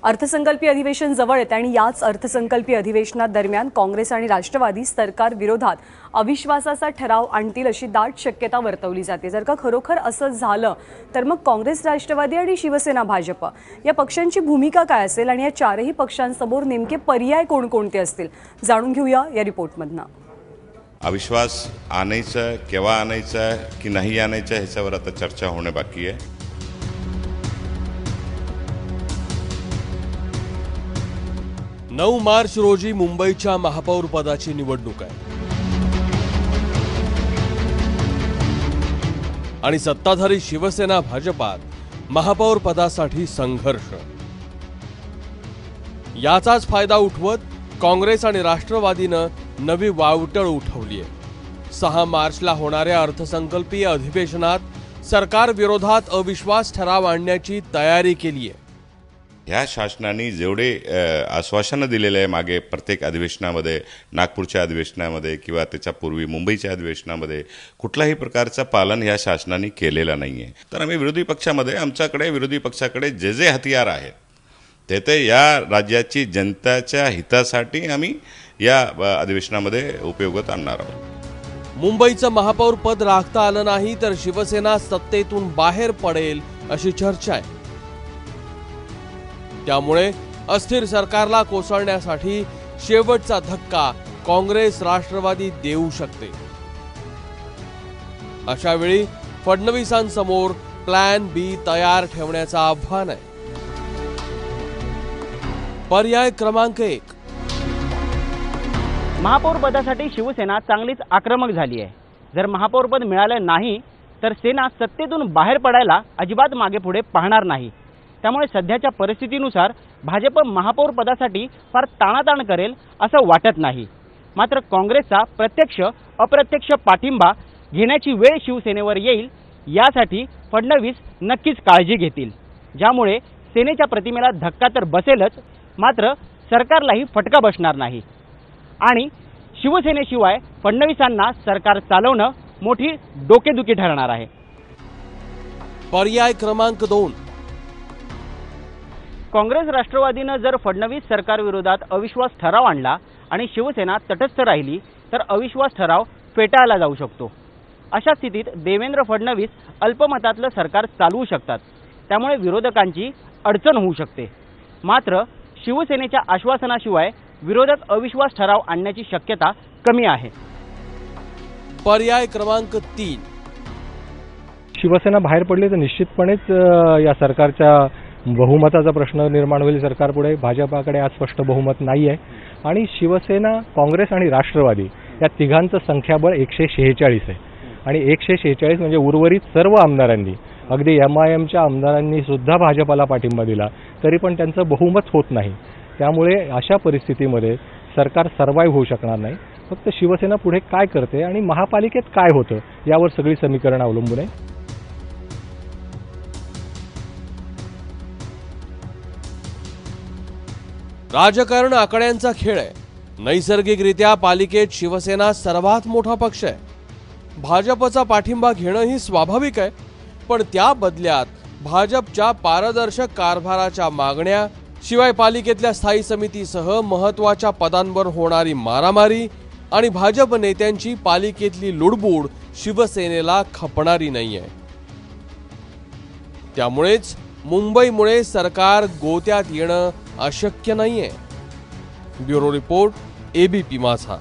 अर्थसंकल्पीय अधिवेशन जवळ येते आणि याच अर्थसंकल्पीय अधिवेशनादरम्यान काँग्रेस आणि राष्ट्रवादी सरकार विरोधात अविश्वासाचा ठराव आणतील अशी दाट शक्यता वर्तवली जाते। जर का खरोखर असं झालं तर मग काँग्रेस, राष्ट्रवादी आणि शिवसेना, भाजप या पक्षांची भूमिका काय असेल आणि या चारही पक्षांसमोर नेमके पर्याय कोणकोणते असतील, जाणून घेऊया या रिपोर्टमधनं। अविश्वास आणायचा, केव्हा आणायचा की नाही आणायचा ह्याच्यावर आता चर्चा होणे बाकी आहे। 9 मार्च रोजी मुंबईच्या महापौर पदाची निवडणूक आहे आणि सत्ताधारी शिवसेना भाजपात महापौर पदासाठी संघर्ष। याचाच फायदा उठवत काँग्रेस आणि राष्ट्रवादीनं नवी वावटळ उठवली आहे। 6 मार्चला होणाऱ्या अर्थसंकल्पीय अधिवेशनात सरकार विरोधात अविश्वास ठराव आणण्याची तयारी केली आहे। ह्या शासनाने जेवढे आश्वासनं दिलेले आहे मागे प्रत्येक अधिवेशनामध्ये, नागपूरच्या अधिवेशनामध्ये किंवा त्याच्यापूर्वी मुंबईच्या अधिवेशनामध्ये कुठल्याही प्रकारचं पालन ह्या शासनाने केलेलं नाही आहे। तर आम्ही विरोधी पक्षाकडे जे जे हतियार आहेत ते या राज्याची जनतेच्या हितासाठी आम्ही या अधिवेशनामध्ये उपयोगात आणणार आहोत। मुंबईचं महापौर पद राखता आलं नाही तर शिवसेना सत्तेतून बाहेर पडेल अशी चर्चा आहे। त्यामुळे अस्थिर सरकारला कोसळण्यासाठी शेवटचा धक्का काँग्रेस, राष्ट्रवादी देऊ शकते। अशा वेळी फडणवीसांसमोर प्लॅन बी तयार ठेवण्याचं आव्हान आहे। पर्याय क्रमांक 1, महापौर पदासाठी शिवसेना चांगलीच आक्रमक झाली आहे। जर महापौर पद मिळालं नाही तर सेना सत्तेतून बाहेर पडायला अजिबात मागे पुढे पाहणार नाही। त्यामुळे सध्याच्या परिस्थितीनुसार भाजप महापौर पदासाठी फार ताणाताण करेल असं वाटत नाही। मात्र काँग्रेसचा प्रत्यक्ष अप्रत्यक्ष पाठिंबा घेण्याची वेळ शिवसेनेवर येईल यासाठी फडणवीस नक्कीच काळजी घेतील, ज्यामुळे सेनेच्या प्रतिमेला धक्का तर बसेलच, मात्र सरकारलाही फटका बसणार नाही आणि शिवसेनेशिवाय फडणवीसांना सरकार चालवणं मोठी डोकेदुखी ठरणार आहे। पर्याय क्रमांक 2, काँग्रेस राष्ट्रवादीनं जर फडणवीस सरकार विरोधात अविश्वास ठराव आणला आणि शिवसेना तटस्थ राहिली तर अविश्वास ठराव फेटाळला जाऊ शकतो। अशा स्थितीत देवेंद्र फडणवीस अल्पमतातलं सरकार चालवू शकतात, त्यामुळे विरोधकांची अडचण होऊ शकते। मात्र शिवसेनेच्या आश्वासनाशिवाय विरोधक अविश्वास ठराव आणण्याची शक्यता कमी आहे। पर्याय क्रमांक 3, शिवसेना बाहेर पडली तर निश्चितपणेच या सरकारच्या बहुमताचा प्रश्न निर्माण होईल। सरकारपुढे भाजपाकडे आज स्पष्ट बहुमत नाही आहे आणि शिवसेना, काँग्रेस आणि राष्ट्रवादी या तिघांचं संख्याबळ 146 आहे आणि 146 म्हणजे उर्वरित सर्व आमदारांनी, अगदी MIMच्या आमदारांनी सुद्धा भाजपाला पाठिंबा दिला तरी पण त्यांचं बहुमत होत नाही। त्यामुळे अशा परिस्थितीमध्ये सरकार सर्व्हाइव्ह होऊ शकणार नाही। फक्त शिवसेना पुढे काय करते आणि महापालिकेत काय होतं यावर सगळी समीकरणं अवलंबून आहे। राजकारण आकड्यांचा खेळ आहे। नैसर्गिकरित्या पालिकेत शिवसेना सर्वात मोठा पक्ष आहे। भाजपचा पाठिंबा घेणंही स्वाभाविक आहे, पण त्या बदल्यात भाजपच्या पारदर्शक कारभाराच्या मागण्या, शिवाय पालिकेतल्या स्थायी समितीसह महत्त्वाच्या पदांवर होणारी मारामारी आणि भाजप नेत्यांची पालिकेतली लुडबुड शिवसेनेला खपणारी नाहीये। त्यामुळेच मुंबईमुळे सरकार गोत्यात येणं अशक्य नाहीये। ब्युरो रिपोर्ट, ABP माझा।